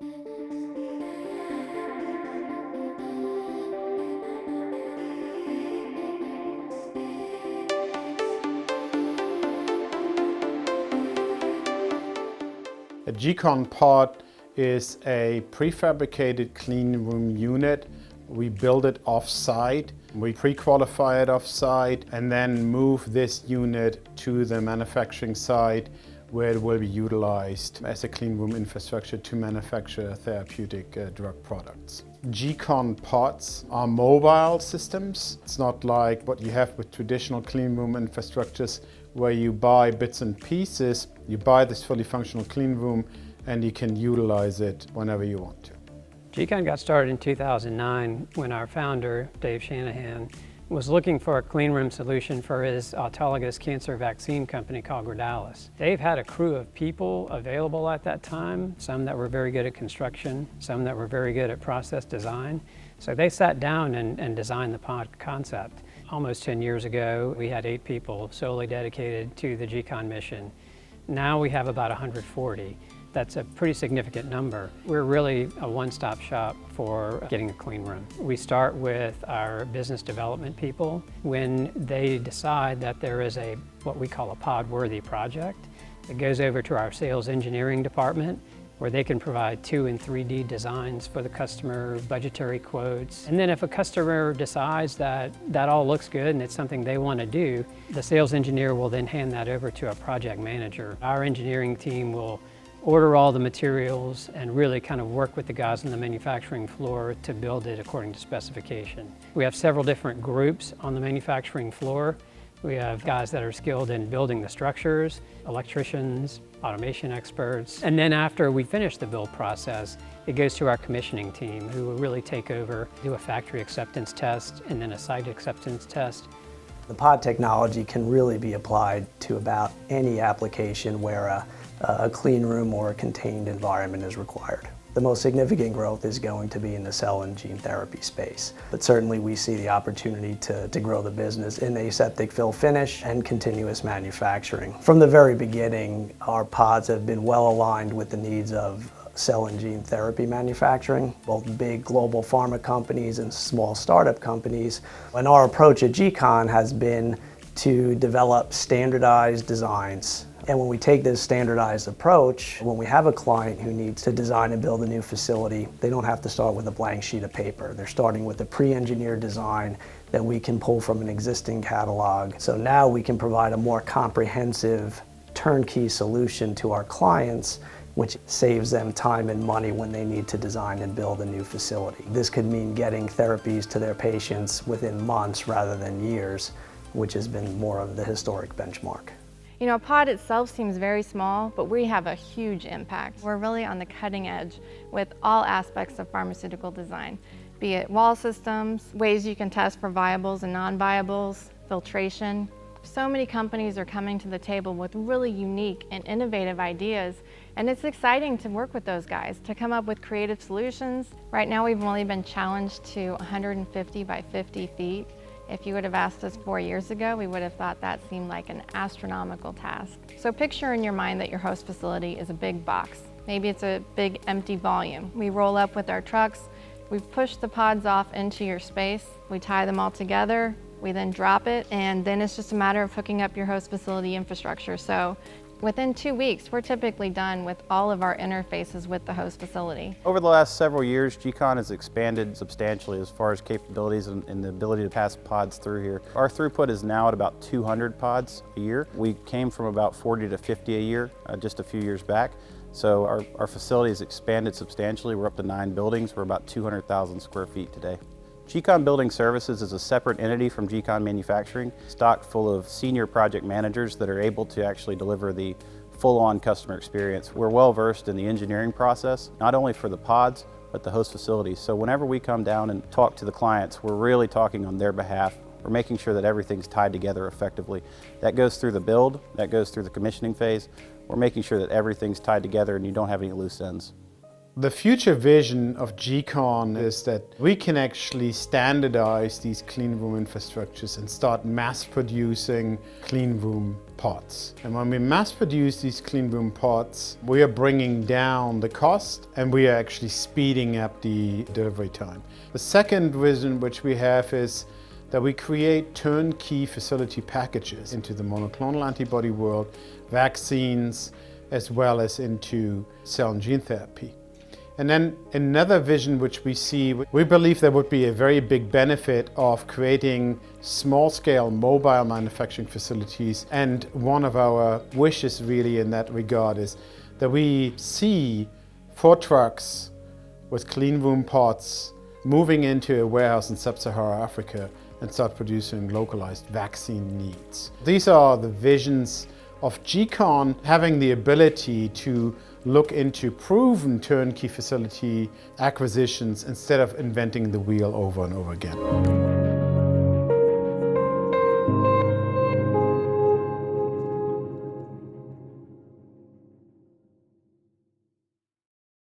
A GCON pod is a prefabricated clean room unit. We build it off-site, we pre-qualify it off-site, and then move this unit to the manufacturing site where it will be utilized as a clean room infrastructure to manufacture therapeutic drug products. GCON pods are mobile systems. It's not like what you have with traditional clean room infrastructures where you buy bits and pieces. You buy this fully functional clean room and you can utilize it whenever you want to. GCON got started in 2009 when our founder, Dave Shanahan, was looking for a clean room solution for his autologous cancer vaccine company called Gradalis. Dave had a crew of people available at that time, some that were very good at construction, some that were very good at process design. So they sat down and designed the pod concept. Almost 10 years ago, we had 8 people solely dedicated to the GCON mission. Now we have about 140. That's a pretty significant number. We're really a one-stop shop for getting a clean room. We start with our business development people. When they decide that there is what we call a pod-worthy project, it goes over to our sales engineering department where they can provide 2 and 3D designs for the customer, budgetary quotes. And then if a customer decides that that all looks good and it's something they want to do, the sales engineer will then hand that over to a project manager. Our engineering team will order all the materials and really kind of work with the guys on the manufacturing floor to build it according to specification. We have several different groups on the manufacturing floor. We have guys that are skilled in building the structures, electricians, automation experts. And then after we finish the build process, it goes to our commissioning team who will really take over, do a factory acceptance test and then a site acceptance test. The pod technology can really be applied to about any application where a clean room or a contained environment is required. The most significant growth is going to be in the cell and gene therapy space. But certainly we see the opportunity to grow the business in aseptic fill finish and continuous manufacturing. From the very beginning, our pods have been well aligned with the needs of cell and gene therapy manufacturing, both big global pharma companies and small startup companies. And our approach at GCON has been to develop standardized designs. And when we take this standardized approach, when we have a client who needs to design and build a new facility, they don't have to start with a blank sheet of paper. They're starting with a pre-engineered design that we can pull from an existing catalog. So now we can provide a more comprehensive turnkey solution to our clients, which saves them time and money when they need to design and build a new facility. This could mean getting therapies to their patients within months rather than years, which has been more of the historic benchmark. You know, a pod itself seems very small, but we have a huge impact. We're really on the cutting edge with all aspects of pharmaceutical design, be it wall systems, ways you can test for viables and non-viables, filtration. So many companies are coming to the table with really unique and innovative ideas, and it's exciting to work with those guys to come up with creative solutions. Right now we've only been challenged to 150 by 50 feet. If you would have asked us 4 years ago, we would have thought that seemed like an astronomical task. So picture in your mind that your host facility is a big box. Maybe it's a big empty volume. We roll up with our trucks, we push the pods off into your space, we tie them all together, we then drop it, and then it's just a matter of hooking up your host facility infrastructure. So within 2 weeks, we're typically done with all of our interfaces with the host facility. Over the last several years, GCON has expanded substantially as far as capabilities and the ability to pass pods through here. Our throughput is now at about 200 pods a year. We came from about 40 to 50 a year just a few years back. So our facility has expanded substantially. We're up to 9 buildings. We're about 200,000 square feet today. GCON Building Services is a separate entity from GCON Manufacturing, stocked full of senior project managers that are able to actually deliver the full-on customer experience. We're well versed in the engineering process, not only for the pods, but the host facilities. So whenever we come down and talk to the clients, we're really talking on their behalf. We're making sure that everything's tied together effectively. That goes through the build, that goes through the commissioning phase. We're making sure that everything's tied together and you don't have any loose ends. The future vision of GCON is that we can actually standardize these clean room infrastructures and start mass producing clean room pods. And when we mass produce these clean room pods, we are bringing down the cost and we are actually speeding up the delivery time. The second vision which we have is that we create turnkey facility packages into the monoclonal antibody world, vaccines, as well as into cell and gene therapy. And then another vision which we see, we believe there would be a very big benefit of creating small-scale mobile manufacturing facilities. And one of our wishes really in that regard is that we see 4 trucks with clean room pods moving into a warehouse in sub-Saharan Africa and start producing localized vaccine needs. These are the visions of GCON having the ability to look into proven turnkey facility acquisitions instead of inventing the wheel over and over again.